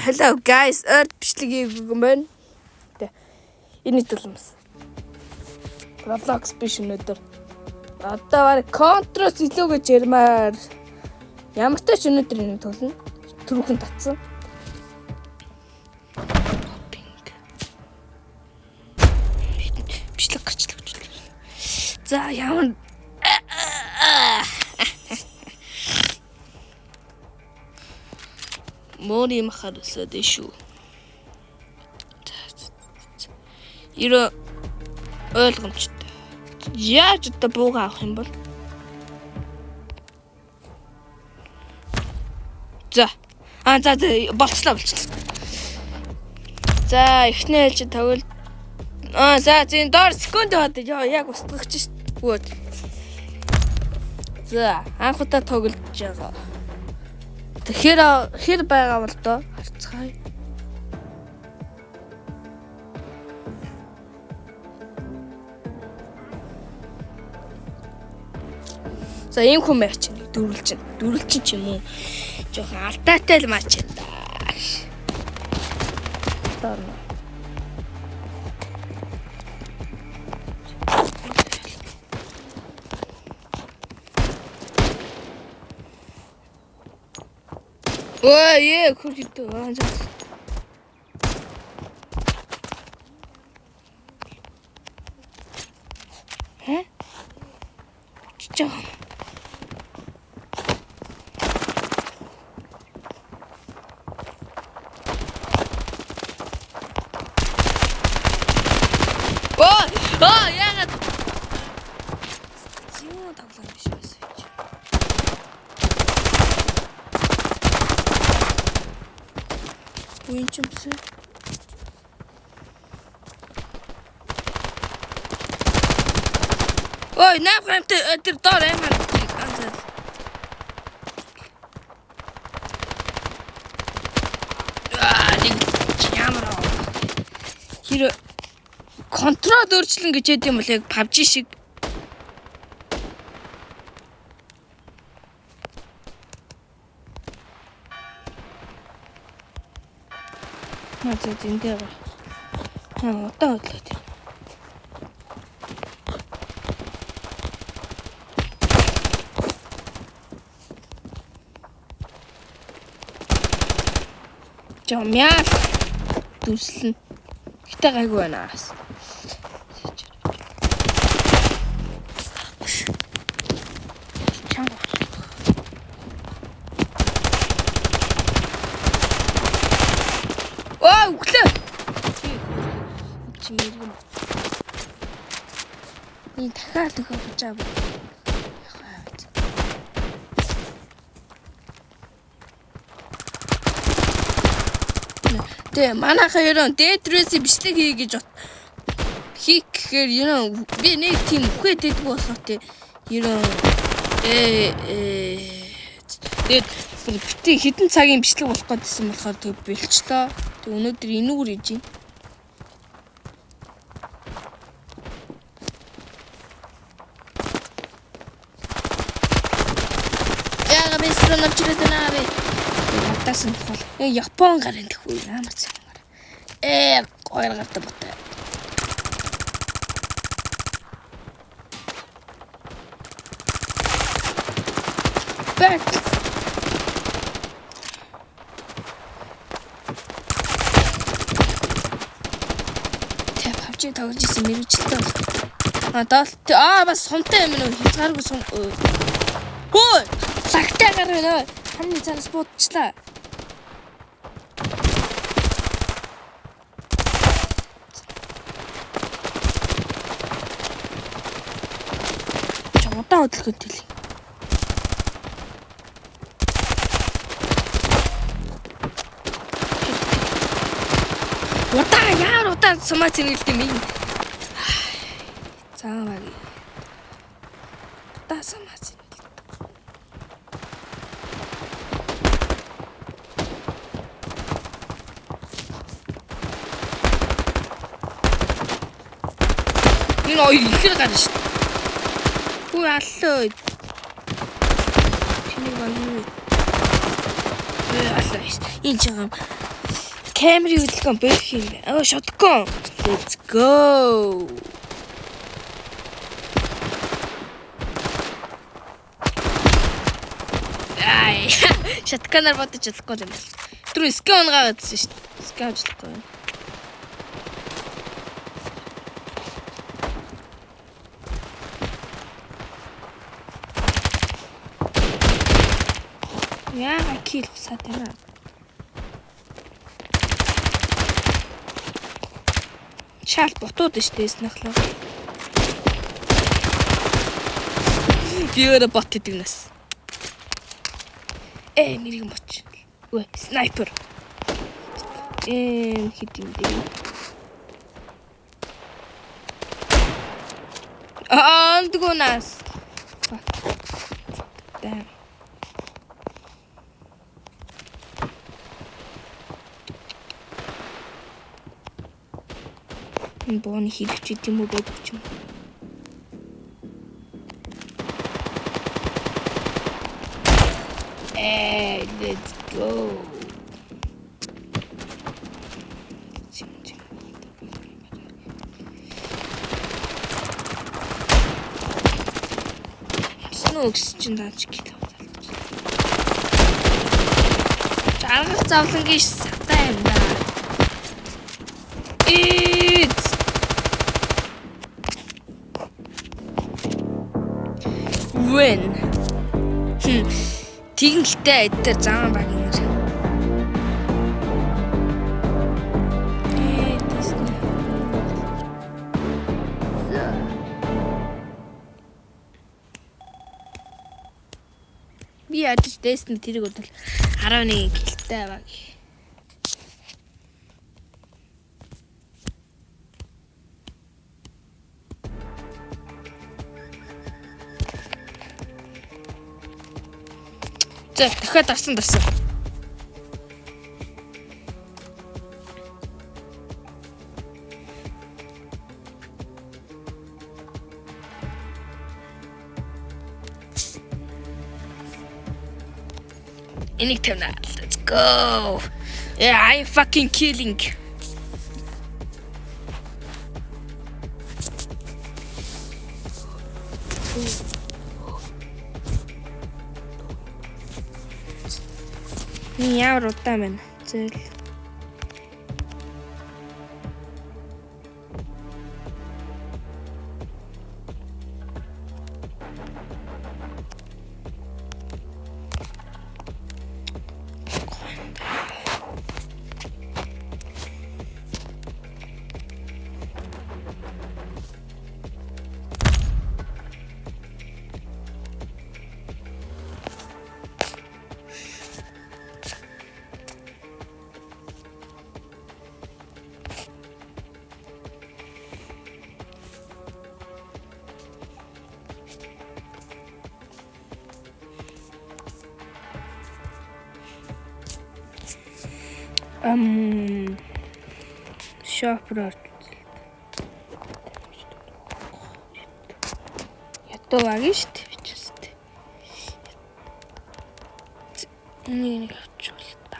Hello guys, Earth бичлэг хийгээгүй юм байна. Энэ төлөмс. Roblox биш өнөдөр. Одоо баг Control илүү гэж ярмаар. Ямар ч ч өнөдөр энийг төлнө. Түрүүхэн татсан. Бичлэг гарчлаа. За ямар Мори махарсаа дэшүү. Иро ойлгомжтой. Яаж одоо бууга авах юм бол? За болцлоо. За эхнээ хэлж тавил. За зин доор секунд хаад яг устгахч шүү. За анх удаа тоглож байгаа. Тэгэхээр байгаа бол доо харцгаая. За ийм хүн матч дөрвөлчин ч юм уу. Жохон алдаатай л матч энэ. Таарна. Ой, хурдтай аа. Чичээ. Яагаад зүүн тавлаа биш байсан чи. Уин чимсэ. Ой, наавхамтай тэр доор амар анзаа. Ямар хэр контрол өөрчлөн гэж ядсан юм бол яг PUBG шиг. Наац зинтэй. Удаа хөдлөөд. Жомяа дүслэн. Гэтэ гайгүй байна. Өглөө. Чимэрэг. Энэ дахиад төгөж аваа. Тэ манайхаа ерөн дээдрээс бичлэг хий гэж хийх гэхээр ерөн би нэг тийм үхээд идэх болохоо тэ ерөн тэгээд хитэн цагийн бичлэг болох гэдсэн болохоор тэг бэлчлээ. Тэг өнөөдөр энүүгээр иж юм. Яга бисрон авчирээд наа. Тасан хол. Япон гарын тэхүү ямар ч юм. Гойр гартай ботой. Бэк. PUBG тоглож исэн мэрэгчлээ. Бас сумтай юм нөө хязгааргүй сум. Хөө! Лагтай гар нөө. Ханы цаас буудчлаа. Удаа хөдлөхөд хэлээ. Яар удаа сумаа цэнгэлт юм ин. Заавал. Удаа сумаа цэнгэлт. Энэ ой ихэр гарна шүү. Хүү аллаа. Чиний баг юу? Аллаа. Энэ жаа Камерын хөдөлгөөн бэлх юм. Shotgun. Let's go. Ай. Shotgun-аар бодож чадахгүй юм байна. Түрүү скан гаагаадсэн шүү дээ. Скан ажиллахгүй. Яа, кил сатана. Шал ботууд шүү дээ снахлаа. Биёрэ бот гэдэг нас. Мэрэг моч. Ой, снайпер. Хит юм дээ. Андгунас. Damn. Бооны хийлгч юм уу байдаг ч юм. Let's go. Snooks чинь даач гэлээ. Жаргах завлангийн сатай юм да. Win. Тэгнэлтэй эдгээр зам баг юм. Би ядаж дэсний тэрэг бодвол 11 гэлтэй баг. За дахиад дарсан. Энийг тавина. Let's go. Yeah, I'm fucking killing. Яа рутаа мэн. Зэл. Shopper. Ятуу агийн штэ бичсэн. Энийг авчвал та.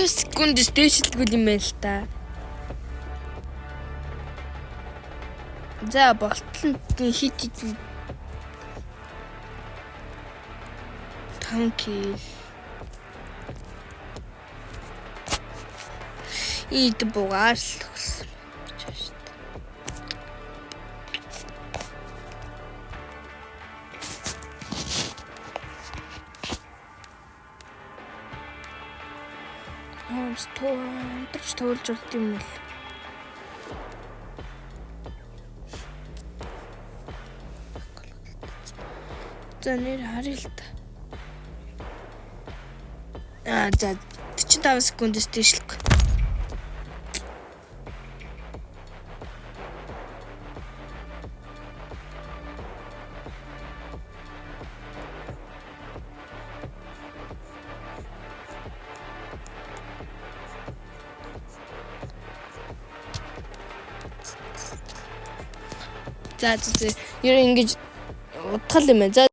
Секунд дэвшилтгүй юм байна л та. За болтол хит 5 кил. Ид бугаас л өгсөн. Тоолж болт юм л. За нэр харъя л та. За 45 секундс дэвшлэг. За ер нь ингэж утгал юм байна. За